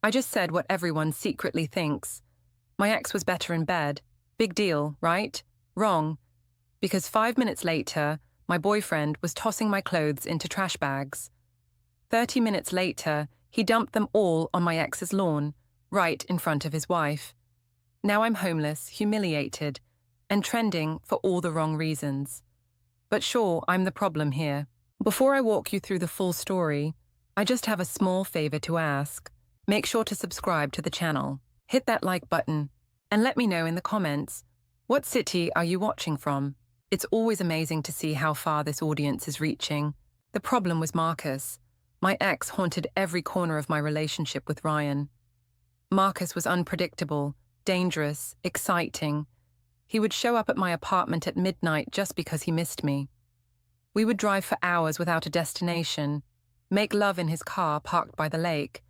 I just said what everyone secretly thinks. My ex was better in bed. Big deal, right? Wrong. Because 5 minutes later, my boyfriend was tossing my clothes into trash bags. 30 minutes later, he dumped them all on my ex's lawn, right in front of his wife. Now I'm homeless, humiliated, and trending for all the wrong reasons. But sure, I'm the problem here. Before I walk you through the full story, I just have a small favor to ask. Make sure to subscribe to the channel. Hit that like button, and let me know in the comments, what city are you watching from? It's always amazing to see how far this audience is reaching. The problem was Marcus. My ex haunted every corner of my relationship with Ryan. Marcus was unpredictable, dangerous, exciting. He would show up at my apartment at midnight just because he missed me. We would drive for hours without a destination, make love in his car parked by the lake,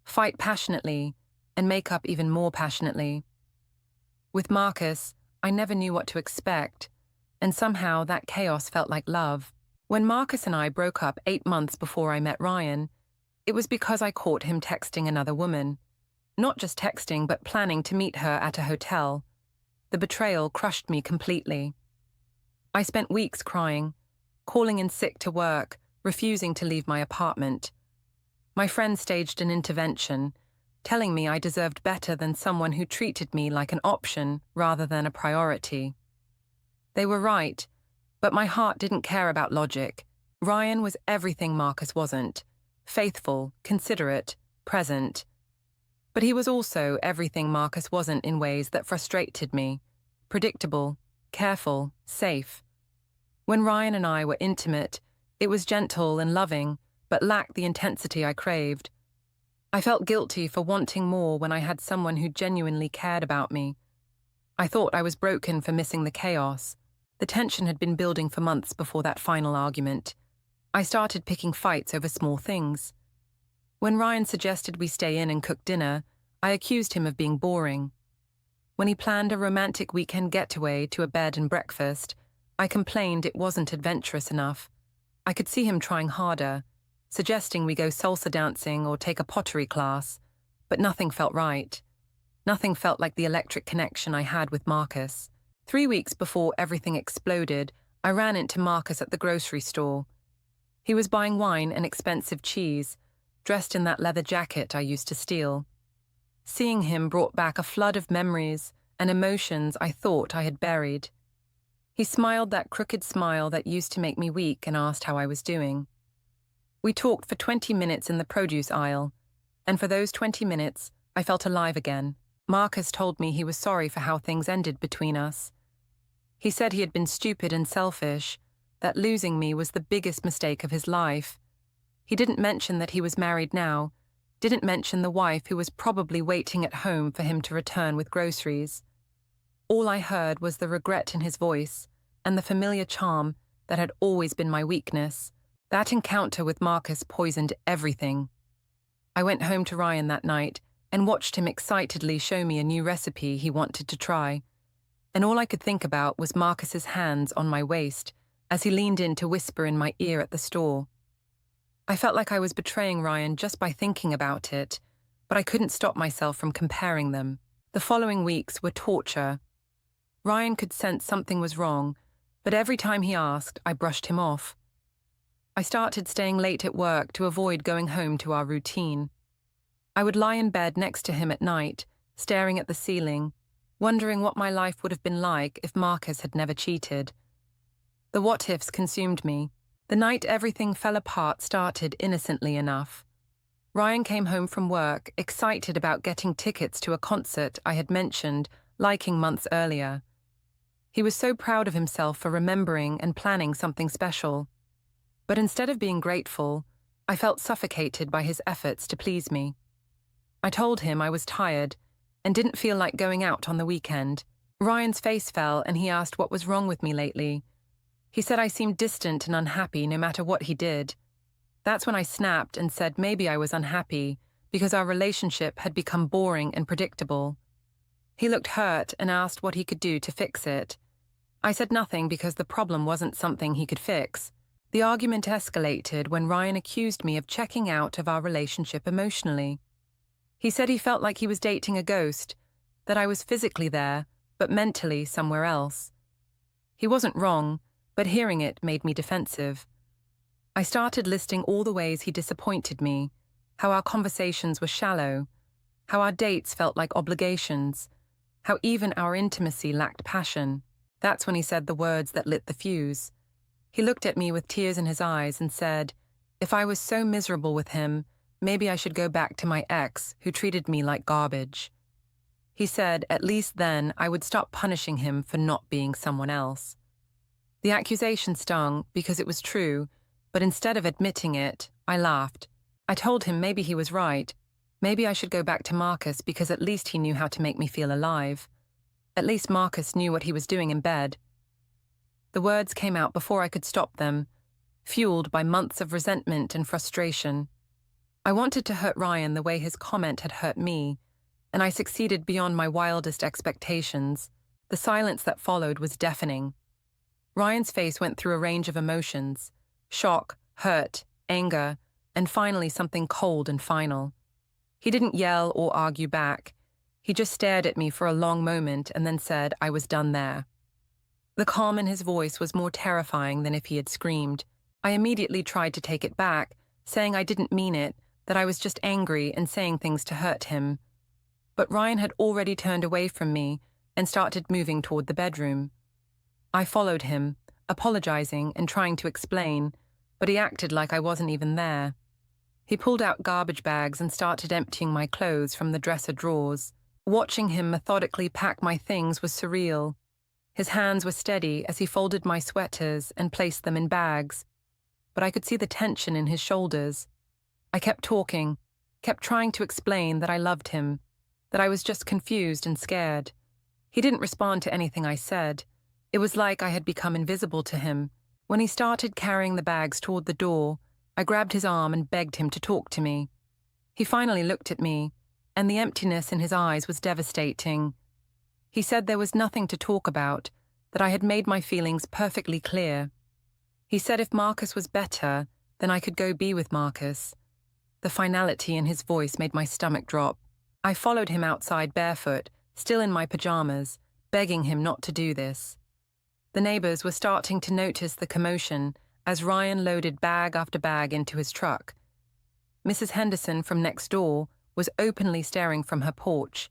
fight passionately, and make up even more passionately. With Marcus, I never knew what to expect, and somehow that chaos felt like love. When Marcus and I broke up 8 months before I met Ryan, it was because I caught him texting another woman. Not just texting, but planning to meet her at a hotel. The betrayal crushed me completely. I spent weeks crying, calling in sick to work, refusing to leave my apartment. My friends staged an intervention, telling me I deserved better than someone who treated me like an option rather than a priority. They were right, but my heart didn't care about logic. Ryan was everything Marcus wasn't: faithful, considerate, present. But he was also everything Marcus wasn't in ways that frustrated me: predictable, careful, safe. When Ryan and I were intimate, it was gentle and loving, but lacked the intensity I craved. I felt guilty for wanting more when I had someone who genuinely cared about me. I thought I was broken for missing the chaos. The tension had been building for months before that final argument. I started picking fights over small things. When Ryan suggested we stay in and cook dinner, I accused him of being boring. When he planned a romantic weekend getaway to a bed and breakfast, I complained it wasn't adventurous enough. I could see him trying harder, suggesting we go salsa dancing or take a pottery class, but nothing felt right. Nothing felt like the electric connection I had with Marcus. 3 weeks before everything exploded, I ran into Marcus at the grocery store. He was buying wine and expensive cheese, dressed in that leather jacket I used to steal. Seeing him brought back a flood of memories and emotions I thought I had buried. He smiled that crooked smile that used to make me weak and asked how I was doing. We talked for 20 minutes in the produce aisle, and for those 20 minutes, I felt alive again. Marcus told me he was sorry for how things ended between us. He said he had been stupid and selfish, that losing me was the biggest mistake of his life. He didn't mention that he was married now, didn't mention the wife who was probably waiting at home for him to return with groceries. All I heard was the regret in his voice and the familiar charm that had always been my weakness. That encounter with Marcus poisoned everything. I went home to Ryan that night and watched him excitedly show me a new recipe he wanted to try. And all I could think about was Marcus's hands on my waist as he leaned in to whisper in my ear at the store. I felt like I was betraying Ryan just by thinking about it, but I couldn't stop myself from comparing them. The following weeks were torture. Ryan could sense something was wrong, but every time he asked, I brushed him off. I started staying late at work to avoid going home to our routine. I would lie in bed next to him at night, staring at the ceiling, wondering what my life would have been like if Marcus had never cheated. The what-ifs consumed me. The night everything fell apart started innocently enough. Ryan came home from work, excited about getting tickets to a concert I had mentioned, liking months earlier. He was so proud of himself for remembering and planning something special. But instead of being grateful, I felt suffocated by his efforts to please me. I told him I was tired and didn't feel like going out on the weekend. Ryan's face fell and he asked what was wrong with me lately. He said I seemed distant and unhappy no matter what he did. That's when I snapped and said maybe I was unhappy because our relationship had become boring and predictable. He looked hurt and asked what he could do to fix it. I said nothing because the problem wasn't something he could fix. The argument escalated when Ryan accused me of checking out of our relationship emotionally. He said he felt like he was dating a ghost, that I was physically there, but mentally somewhere else. He wasn't wrong, but hearing it made me defensive. I started listing all the ways he disappointed me, how our conversations were shallow, how our dates felt like obligations, how even our intimacy lacked passion. That's when he said the words that lit the fuse. He looked at me with tears in his eyes and said, if I was so miserable with him, maybe I should go back to my ex who treated me like garbage. He said at least then I would stop punishing him for not being someone else. The accusation stung because it was true, but instead of admitting it, I laughed. I told him maybe he was right. Maybe I should go back to Marcus because at least he knew how to make me feel alive. At least Marcus knew what he was doing in bed. The words came out before I could stop them, fueled by months of resentment and frustration. I wanted to hurt Ryan the way his comment had hurt me, and I succeeded beyond my wildest expectations. The silence that followed was deafening. Ryan's face went through a range of emotions: shock, hurt, anger, and finally something cold and final. He didn't yell or argue back. He just stared at me for a long moment and then said I was done there. The calm in his voice was more terrifying than if he had screamed. I immediately tried to take it back, saying I didn't mean it, that I was just angry and saying things to hurt him. But Ryan had already turned away from me and started moving toward the bedroom. I followed him, apologizing and trying to explain, but he acted like I wasn't even there. He pulled out garbage bags and started emptying my clothes from the dresser drawers. Watching him methodically pack my things was surreal. His hands were steady as he folded my sweaters and placed them in bags, but I could see the tension in his shoulders. I kept talking, kept trying to explain that I loved him, that I was just confused and scared. He didn't respond to anything I said. It was like I had become invisible to him. When he started carrying the bags toward the door, I grabbed his arm and begged him to talk to me. He finally looked at me, and the emptiness in his eyes was devastating. He said there was nothing to talk about, that I had made my feelings perfectly clear. He said if Marcus was better, then I could go be with Marcus. The finality in his voice made my stomach drop. I followed him outside barefoot, still in my pajamas, begging him not to do this. The neighbors were starting to notice the commotion as Ryan loaded bag after bag into his truck. Mrs. Henderson from next door was openly staring from her porch.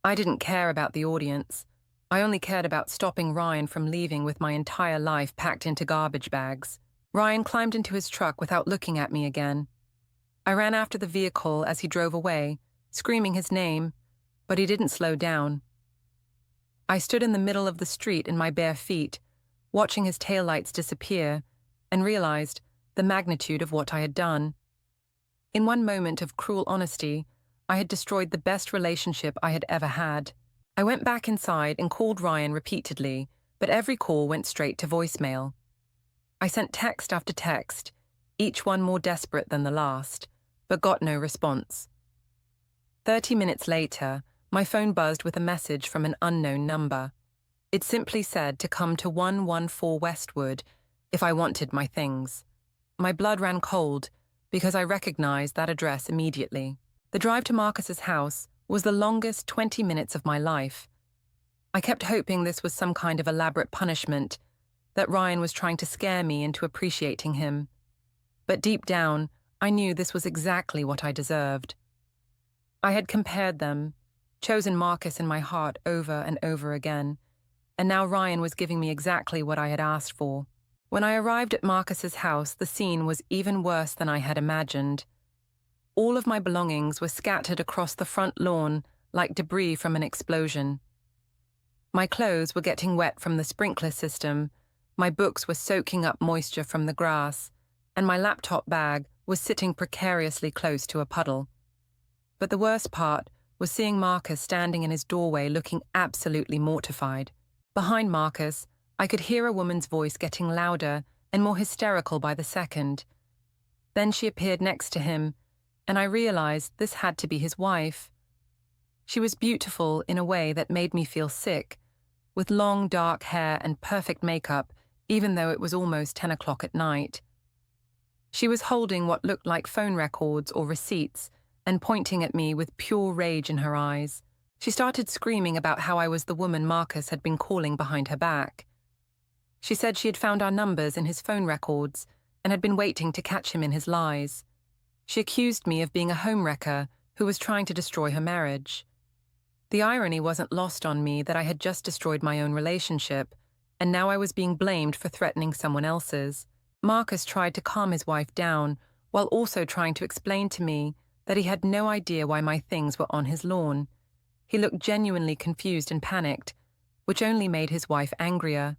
I didn't care about the audience. I only cared about stopping Ryan from leaving with my entire life packed into garbage bags. Ryan climbed into his truck without looking at me again. I ran after the vehicle as he drove away, screaming his name, but he didn't slow down. I stood in the middle of the street in my bare feet, watching his taillights disappear, and realized the magnitude of what I had done. In one moment of cruel honesty, I had destroyed the best relationship I had ever had. I went back inside and called Ryan repeatedly, but every call went straight to voicemail. I sent text after text, each one more desperate than the last, but got no response. 30 minutes later, my phone buzzed with a message from an unknown number. It simply said to come to 114 Westwood if I wanted my things. My blood ran cold because I recognized that address immediately. The drive to Marcus's house was the longest 20 minutes of my life. I kept hoping this was some kind of elaborate punishment, that Ryan was trying to scare me into appreciating him. But deep down, I knew this was exactly what I deserved. I had compared them, chosen Marcus in my heart over and over again, and now Ryan was giving me exactly what I had asked for. When I arrived at Marcus's house, the scene was even worse than I had imagined. All of my belongings were scattered across the front lawn like debris from an explosion. My clothes were getting wet from the sprinkler system, my books were soaking up moisture from the grass, and my laptop bag was sitting precariously close to a puddle. But the worst part was seeing Marcus standing in his doorway looking absolutely mortified. Behind Marcus, I could hear a woman's voice getting louder and more hysterical by the second. Then she appeared next to him, and I realized this had to be his wife. She was beautiful in a way that made me feel sick, with long dark hair and perfect makeup, even though it was almost 10 o'clock at night. She was holding what looked like phone records or receipts and pointing at me with pure rage in her eyes. She started screaming about how I was the woman Marcus had been calling behind her back. She said she had found our numbers in his phone records and had been waiting to catch him in his lies. She accused me of being a homewrecker who was trying to destroy her marriage. The irony wasn't lost on me that I had just destroyed my own relationship, and now I was being blamed for threatening someone else's. Marcus tried to calm his wife down while also trying to explain to me that he had no idea why my things were on his lawn. He looked genuinely confused and panicked, which only made his wife angrier.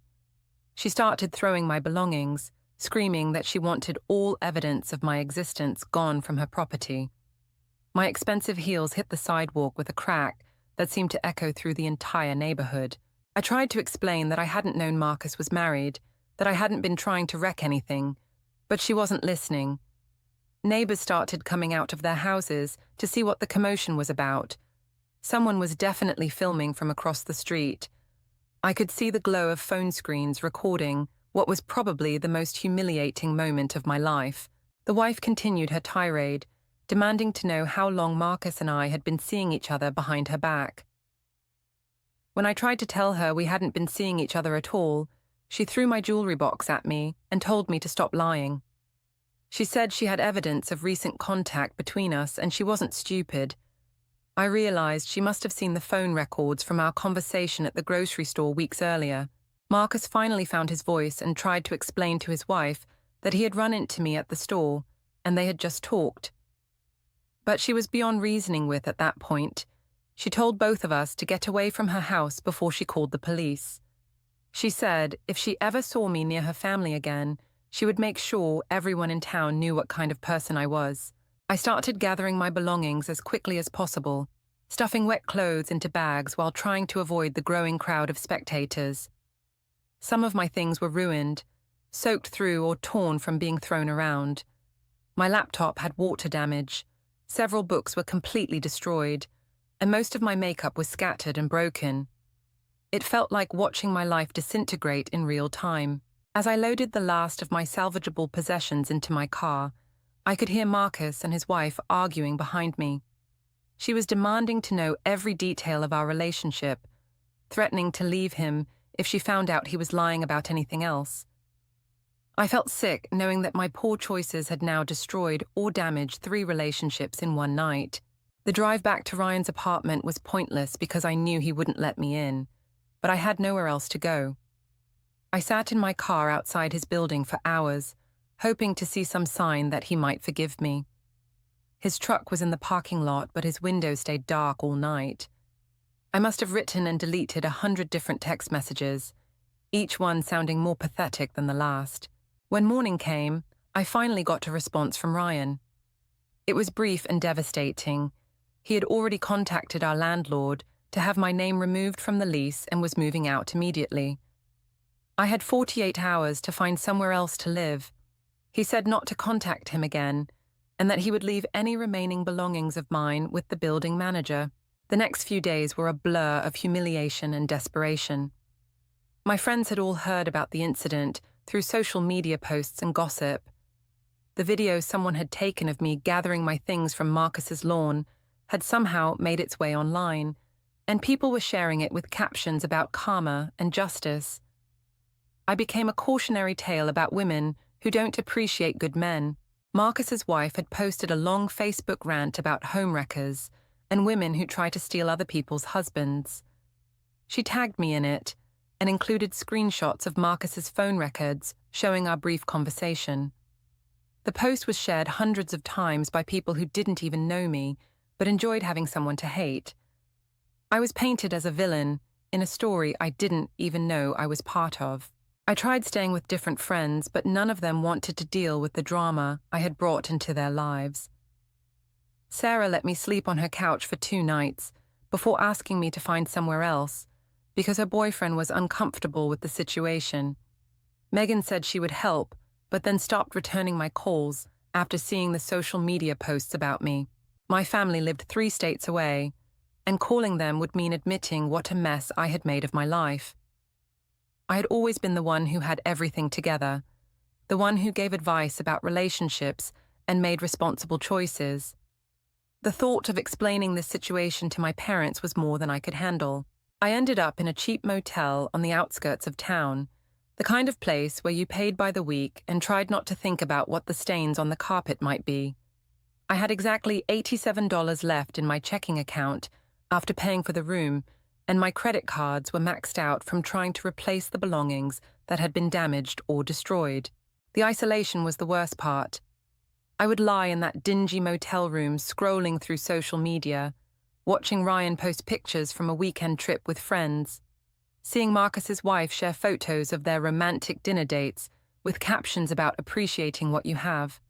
She started throwing my belongings, screaming that she wanted all evidence of my existence gone from her property. My expensive heels hit the sidewalk with a crack that seemed to echo through the entire neighborhood. I tried to explain that I hadn't known Marcus was married, that I hadn't been trying to wreck anything, but she wasn't listening. Neighbors started coming out of their houses to see what the commotion was about. Someone was definitely filming from across the street. I could see the glow of phone screens recording what was probably the most humiliating moment of my life. The wife continued her tirade, demanding to know how long Marcus and I had been seeing each other behind her back. When I tried to tell her we hadn't been seeing each other at all, she threw my jewelry box at me and told me to stop lying. She said she had evidence of recent contact between us and she wasn't stupid. I realized she must have seen the phone records from our conversation at the grocery store weeks earlier. Marcus finally found his voice and tried to explain to his wife that he had run into me at the store and they had just talked. But she was beyond reasoning with at that point. She told both of us to get away from her house before she called the police. She said if she ever saw me near her family again, she would make sure everyone in town knew what kind of person I was. I started gathering my belongings as quickly as possible, stuffing wet clothes into bags while trying to avoid the growing crowd of spectators. Some of my things were ruined, soaked through or torn from being thrown around. My laptop had water damage, several books were completely destroyed, and most of my makeup was scattered and broken. It felt like watching my life disintegrate in real time. As I loaded the last of my salvageable possessions into my car, I could hear Marcus and his wife arguing behind me. She was demanding to know every detail of our relationship, threatening to leave him if she found out he was lying about anything else. I felt sick knowing that my poor choices had now destroyed or damaged 3 relationships in one night. The drive back to Ryan's apartment was pointless because I knew he wouldn't let me in, but I had nowhere else to go. I sat in my car outside his building for hours, hoping to see some sign that he might forgive me. His truck was in the parking lot, but his window stayed dark all night. I must have written and deleted 100 different text messages, each one sounding more pathetic than the last. When morning came, I finally got a response from Ryan. It was brief and devastating. He had already contacted our landlord to have my name removed from the lease and was moving out immediately. I had 48 hours to find somewhere else to live. He said not to contact him again, and that he would leave any remaining belongings of mine with the building manager. The next few days were a blur of humiliation and desperation. My friends had all heard about the incident through social media posts and gossip. The video someone had taken of me gathering my things from Marcus's lawn had somehow made its way online, and people were sharing it with captions about karma and justice. I became a cautionary tale about women who don't appreciate good men. Marcus's wife had posted a long Facebook rant about homewreckers and women who try to steal other people's husbands. She tagged me in it and included screenshots of Marcus's phone records showing our brief conversation. The post was shared hundreds of times by people who didn't even know me, but enjoyed having someone to hate. I was painted as a villain in a story I didn't even know I was part of. I tried staying with different friends, but none of them wanted to deal with the drama I had brought into their lives. Sarah let me sleep on her couch for 2 nights before asking me to find somewhere else because her boyfriend was uncomfortable with the situation. Megan said she would help, but then stopped returning my calls after seeing the social media posts about me. My family lived 3 states away, and calling them would mean admitting what a mess I had made of my life. I had always been the one who had everything together, the one who gave advice about relationships and made responsible choices. The thought of explaining this situation to my parents was more than I could handle. I ended up in a cheap motel on the outskirts of town, the kind of place where you paid by the week and tried not to think about what the stains on the carpet might be. I had exactly $87 left in my checking account after paying for the room, and my credit cards were maxed out from trying to replace the belongings that had been damaged or destroyed. The isolation was the worst part. I would lie in that dingy motel room scrolling through social media, watching Ryan post pictures from a weekend trip with friends, seeing Marcus's wife share photos of their romantic dinner dates with captions about appreciating what you have.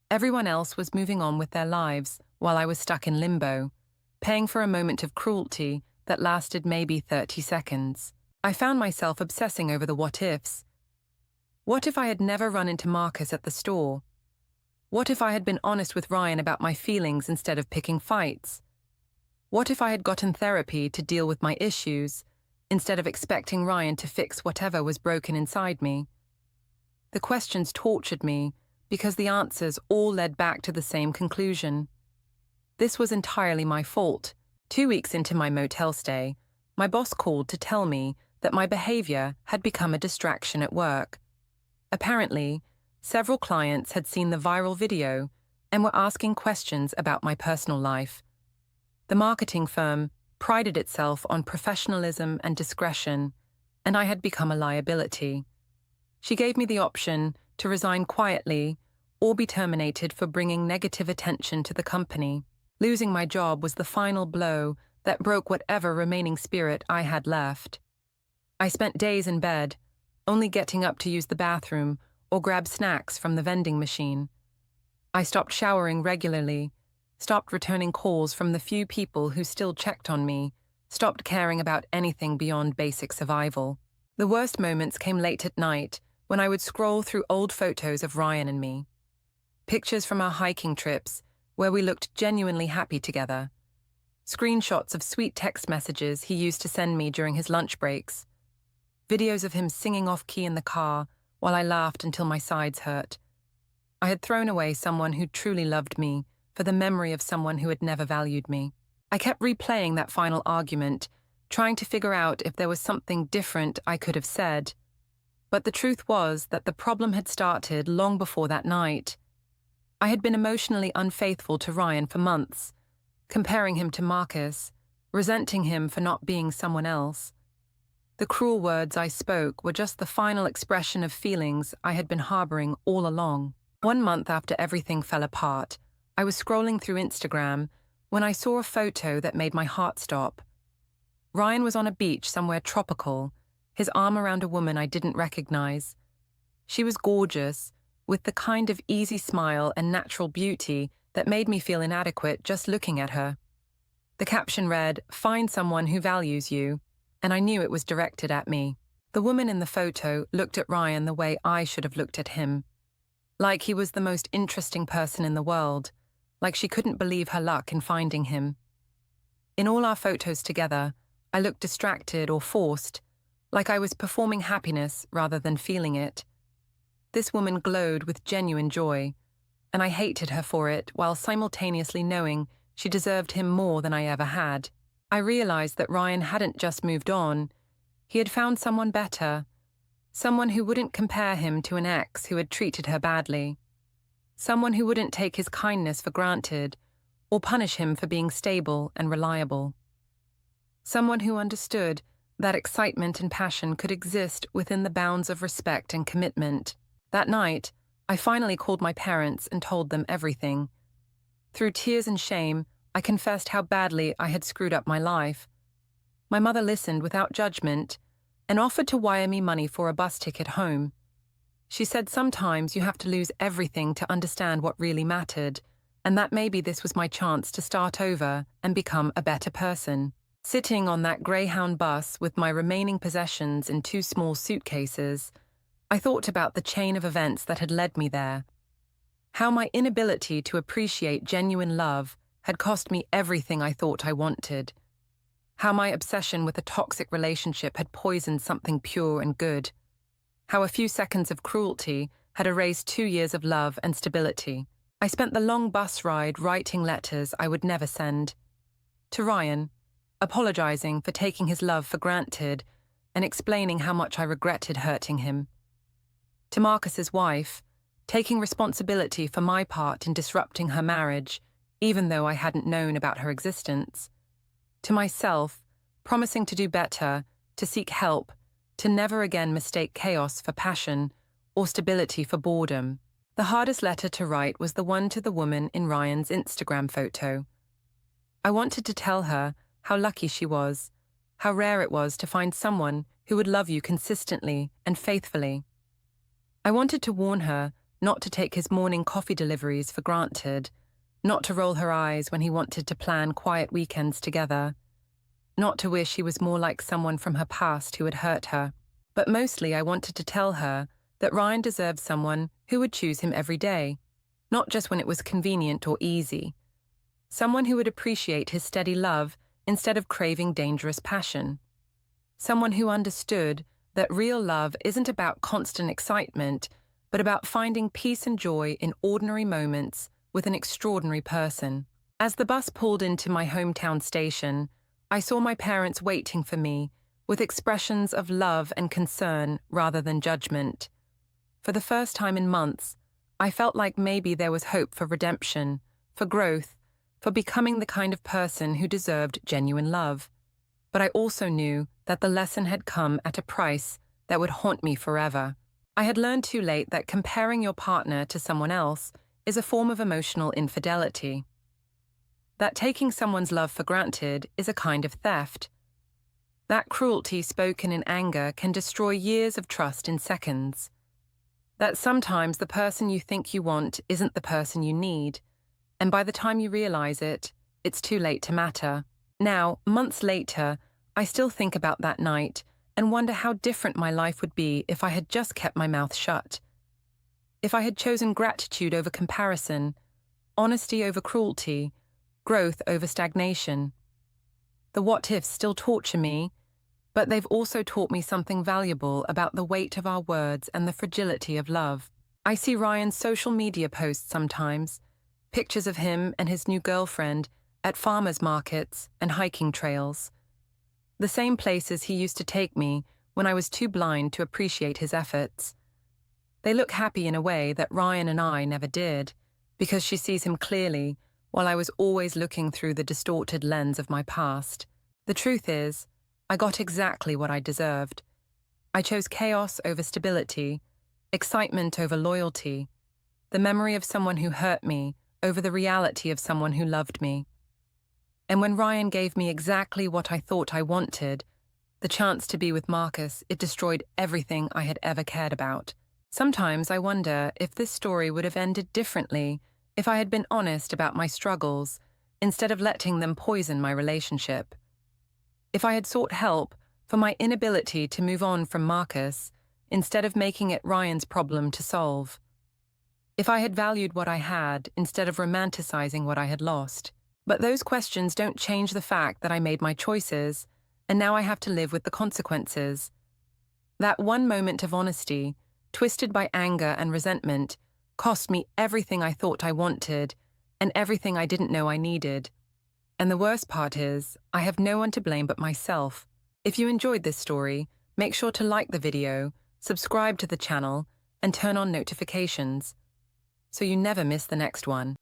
Everyone else was moving on with their lives while I was stuck in limbo, paying for a moment of cruelty that lasted maybe 30 seconds. I found myself obsessing over the what-ifs. What if I had never run into Marcus at the store? What if I had been honest with Ryan about my feelings instead of picking fights? What if I had gotten therapy to deal with my issues instead of expecting Ryan to fix whatever was broken inside me? The questions tortured me because the answers all led back to the same conclusion. This was entirely my fault. 2 weeks into my motel stay, my boss called to tell me that my behavior had become a distraction at work. Apparently, several clients had seen the viral video and were asking questions about my personal life. The marketing firm prided itself on professionalism and discretion, and I had become a liability. She gave me the option to resign quietly or be terminated for bringing negative attention to the company. Losing my job was the final blow that broke whatever remaining spirit I had left. I spent days in bed, only getting up to use the bathroom or grab snacks from the vending machine. I stopped showering regularly, stopped returning calls from the few people who still checked on me, stopped caring about anything beyond basic survival. The worst moments came late at night when I would scroll through old photos of Ryan and me. Pictures from our hiking trips, where we looked genuinely happy together. Screenshots of sweet text messages he used to send me during his lunch breaks. Videos of him singing off-key in the car while I laughed until my sides hurt. I had thrown away someone who truly loved me for the memory of someone who had never valued me. I kept replaying that final argument, trying to figure out if there was something different I could have said. But the truth was that the problem had started long before that night. I had been emotionally unfaithful to Ryan for months, comparing him to Marcus, resenting him for not being someone else. The cruel words I spoke were just the final expression of feelings I had been harboring all along. 1 month after everything fell apart, I was scrolling through Instagram when I saw a photo that made my heart stop. Ryan was on a beach somewhere tropical, his arm around a woman I didn't recognize. She was gorgeous, with the kind of easy smile and natural beauty that made me feel inadequate just looking at her. The caption read, "Find someone who values you," and I knew it was directed at me. The woman in the photo looked at Ryan the way I should have looked at him. Like he was the most interesting person in the world, like she couldn't believe her luck in finding him. In all our photos together, I looked distracted or forced, like I was performing happiness rather than feeling it. This woman glowed with genuine joy, and I hated her for it while simultaneously knowing she deserved him more than I ever had. I realized that Ryan hadn't just moved on, he had found someone better, someone who wouldn't compare him to an ex who had treated her badly, someone who wouldn't take his kindness for granted or punish him for being stable and reliable. Someone who understood that excitement and passion could exist within the bounds of respect and commitment. That night, I finally called my parents and told them everything. Through tears and shame, I confessed how badly I had screwed up my life. My mother listened without judgment and offered to wire me money for a bus ticket home. She said sometimes you have to lose everything to understand what really mattered, and that maybe this was my chance to start over and become a better person. Sitting on that Greyhound bus with my remaining possessions in 2 small suitcases, I thought about the chain of events that had led me there. How my inability to appreciate genuine love had cost me everything I thought I wanted. How my obsession with a toxic relationship had poisoned something pure and good. How a few seconds of cruelty had erased 2 years of love and stability. I spent the long bus ride writing letters I would never send. To Ryan, apologizing for taking his love for granted and explaining how much I regretted hurting him. To Marcus's wife, taking responsibility for my part in disrupting her marriage, even though I hadn't known about her existence. To myself, promising to do better, to seek help, to never again mistake chaos for passion or stability for boredom. The hardest letter to write was the one to the woman in Ryan's Instagram photo. I wanted to tell her how lucky she was, how rare it was to find someone who would love you consistently and faithfully. I wanted to warn her not to take his morning coffee deliveries for granted, not to roll her eyes when he wanted to plan quiet weekends together, not to wish he was more like someone from her past who had hurt her. But mostly I wanted to tell her that Ryan deserved someone who would choose him every day, not just when it was convenient or easy. Someone who would appreciate his steady love instead of craving dangerous passion. Someone who understood that real love isn't about constant excitement, but about finding peace and joy in ordinary moments with an extraordinary person. As the bus pulled into my hometown station, I saw my parents waiting for me with expressions of love and concern rather than judgment. For the first time in months, I felt like maybe there was hope for redemption, for growth, for becoming the kind of person who deserved genuine love. But I also knew that the lesson had come at a price that would haunt me forever. I had learned too late that comparing your partner to someone else is a form of emotional infidelity. That taking someone's love for granted is a kind of theft. That cruelty spoken in anger can destroy years of trust in seconds. That sometimes the person you think you want isn't the person you need, and by the time you realize it, it's too late to matter. Now, months later, I still think about that night and wonder how different my life would be if I had just kept my mouth shut. If I had chosen gratitude over comparison, honesty over cruelty, growth over stagnation. The what-ifs still torture me, but they've also taught me something valuable about the weight of our words and the fragility of love. I see Ryan's social media posts sometimes, pictures of him and his new girlfriend at farmers' markets and hiking trails. The same places he used to take me when I was too blind to appreciate his efforts. They look happy in a way that Ryan and I never did, because she sees him clearly, while I was always looking through the distorted lens of my past. The truth is, I got exactly what I deserved. I chose chaos over stability, excitement over loyalty, the memory of someone who hurt me over the reality of someone who loved me. And when Ryan gave me exactly what I thought I wanted, the chance to be with Marcus, it destroyed everything I had ever cared about. Sometimes I wonder if this story would have ended differently if I had been honest about my struggles instead of letting them poison my relationship. If I had sought help for my inability to move on from Marcus instead of making it Ryan's problem to solve. If I had valued what I had instead of romanticizing what I had lost. But those questions don't change the fact that I made my choices, and now I have to live with the consequences. That one moment of honesty, twisted by anger and resentment, cost me everything I thought I wanted and everything I didn't know I needed. And the worst part is, I have no one to blame but myself. If you enjoyed this story, make sure to like the video, subscribe to the channel, and turn on notifications, so you never miss the next one.